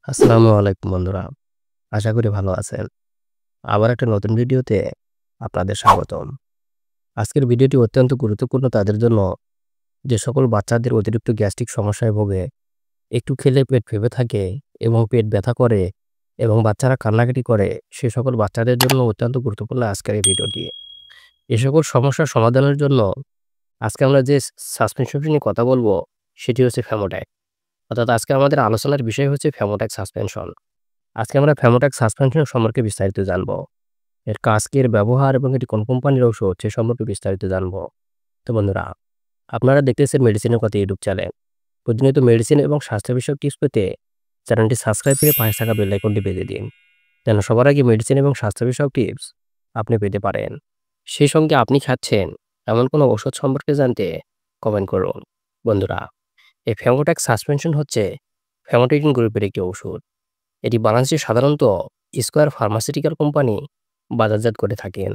আসসালামু আলাইকুম বন্ধুরা। আশা করি ভালো আছেন। আবার একটা নতুন ভিডিওতে আপনাদের স্বাগতম। আজকের ভিডিওটি অত্যন্ত গুরুত্বপূর্ণ তাদের জন্য যে সকল বাচ্চাদের অতিরিক্ত গ্যাস্ট্রিক সমস্যায় ভোগে, একটু খেলে পেট ফেঁপে থাকে এবং পেট ব্যথা করে এবং বাচ্চারা কান্নাকাটি করে, সে সকল বাচ্চাদের জন্য অত্যন্ত গুরুত্বপূর্ণ আজকের এই ভিডিওটি। এ সকল সমস্যার সমাধানের জন্য আজকে আমরা যে সাসপেনশনটি নিয়ে কথা বলব সেটি হচ্ছে ফ্যামোট্যাক। অর্থাৎ আজকে আমাদের আলোচনার বিষয় হচ্ছে ফ্যামোট্যাক সাসপেনশন। আজকে আমরা ফ্যামোট্যাক সাসপেনশন সম্পর্কে বিস্তারিত জানব। এর কাজ কি, এর ব্যবহার এবং এটি কোন কোম্পানির ঔষধ সে সম্পর্কে বিস্তারিত জানব। তো বন্ধুরা, আপনারা দেখতেছেন মেডিসিনের কথা ইউটিউব চ্যানেল। প্রতিনিয়ত মেডিসিন এবং স্বাস্থ্য বিষয়ক টিপস পেতে চ্যানেলটি সাবস্ক্রাইব করে পাশে থাকা বেল আইকনটি বেজে দিন, যেন সবার আগে মেডিসিন এবং স্বাস্থ্য বিষয়ক টিপস আপনি পেতে পারেন। সেই সঙ্গে আপনি খাচ্ছেন এমন কোনো ওষুধ সম্পর্কে জানতে কমেন্ট করুন। বন্ধুরা, এই ফ্যামোট্যাক সাসপেনশন হচ্ছে ফ্যামোটেডিন গ্রুপের একটি ওষুধ। এটি বাংলাদেশে সাধারণত স্কয়ার ফার্মাসিউটিক্যাল কোম্পানি বাজারজাত করে থাকেন।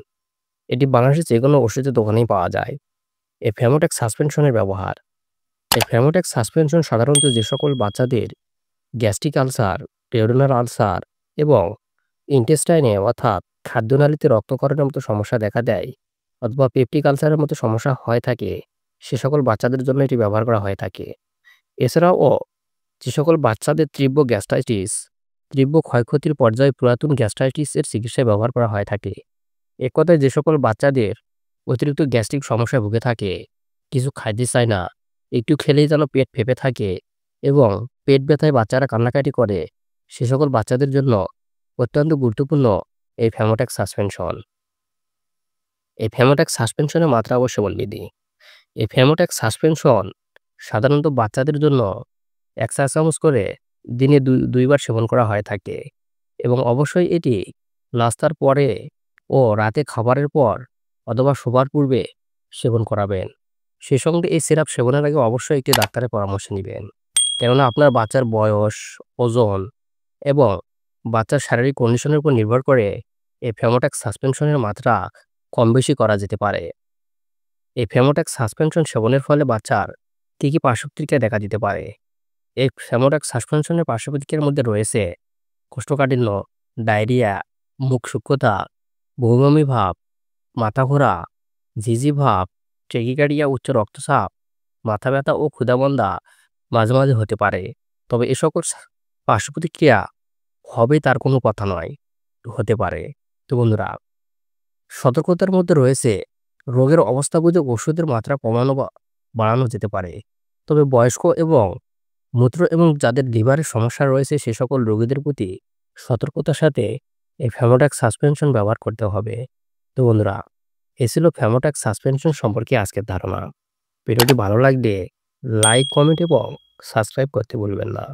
এটি বাংলাদেশের যেকোনো ওষুধের দোকানেই পাওয়া যায়। এই ফ্যামোট্যাক সাসপেনশনের ব্যবহার। এই ফ্যামোট্যাক সাসপেনশন সাধারণত যে সকল বাচ্চাদের গ্যাস্ট্রিক আলসার, ডিউওডেনাল আলসার এবং ইন্টেস্টাইনে অর্থাৎ খাদ্যনালীতে রক্তক্ষরণের মতো সমস্যা দেখা দেয় অথবা পেপটিক আলসারের মতো সমস্যা হয়ে থাকে, সে সকল বাচ্চাদের জন্য এটি ব্যবহার করা হয়ে থাকে। এছাড়াও যে সকল বাচ্চাদের তীব্র গ্যাস্ট্রাইটিস, তীব্র ক্ষয়ক্ষতির পর্যায়ে পুরাতন গ্যাস্ট্রাইটিসের চিকিৎসায় ব্যবহার করা হয়ে থাকে। এক কথায় যে সকল বাচ্চাদের অতিরিক্ত গ্যাস্ট্রিক সমস্যায় ভুগে থাকে, কিছু খাইতে চায় না, একটু খেলেই যেন পেট ফেঁপে থাকে এবং পেট ব্যথায় বাচ্চারা কান্নাকাটি করে, সে সকল বাচ্চাদের জন্য অত্যন্ত গুরুত্বপূর্ণ এই ফ্যামোট্যাক সাসপেনশন। এই ফ্যামোট্যাক সাসপেনশনের মাত্রা অবশ্য বলে দিই। এই ফ্যামোট্যাক সাসপেনশন সাধারণত বাচ্চাদের জন্য ১ চা চামচ করে দিনে দুইবার সেবন করা হয়ে থাকে এবং অবশ্যই এটি নাস্তার পরে ও রাতে খাবারের পর অথবা শোবার পূর্বে সেবন করাবেন। সেই সঙ্গে এই সিরাপ সেবনের আগে অবশ্যই একটি ডাক্তারের পরামর্শ নিবেন। কেননা আপনার বাচ্চার বয়স, ওজন এবং বাচ্চার শারীরিক কন্ডিশনের উপর নির্ভর করে এই ফ্যামোট্যাক সাসপেনশনের মাত্রা কম বেশি করা যেতে পারে। এই ফ্যামোট্যাক সাসপেনশন সেবনের ফলে বাচ্চার কী পার্শ্বপ্রতিক্রিয়া দেখা দিতে পারে? এই ফ্যামোট্যাক সাসপেনশনের পার্শ্বপ্রতিক্রিয়ার মধ্যে রয়েছে কোষ্ঠকাঠিন্য, ডায়রিয়া, মুখ শুষ্কতা, বমি ভাব, মাথা ঘোরা, ঝিঁঝি ভাব, ট্যাকিকার্ডিয়া, উচ্চ রক্তচাপ, মাথা ব্যথা ও ক্ষুধামন্দা মাঝে মাঝে হতে পারে। তবে এ সকল পার্শ্বপ্রতিক্রিয়া হবে তার কোনো কথা নয়, হতে পারে। তো বন্ধুরা, সতর্কতার মধ্যে রয়েছে রোগের অবস্থা বুঝে ওষুধের মাত্রা কমানো বা বাড়ানো যেতে পারে। তবে বয়স্ক এবং মূত্র এবং যাদের লিভারের সমস্যা রয়েছে সে সকল রোগীদের প্রতি সতর্কতার সাথে এই ফ্যামোট্যাক সাসপেনশন ব্যবহার করতে হবে। তো বন্ধুরা, এ ছিল ফ্যামোট্যাক সাসপেনশন সম্পর্কে আজকের ধারণা। ভিডিওটি ভালো লাগলে লাইক, কমেন্ট এবং সাবস্ক্রাইব করতে ভুলবেন না।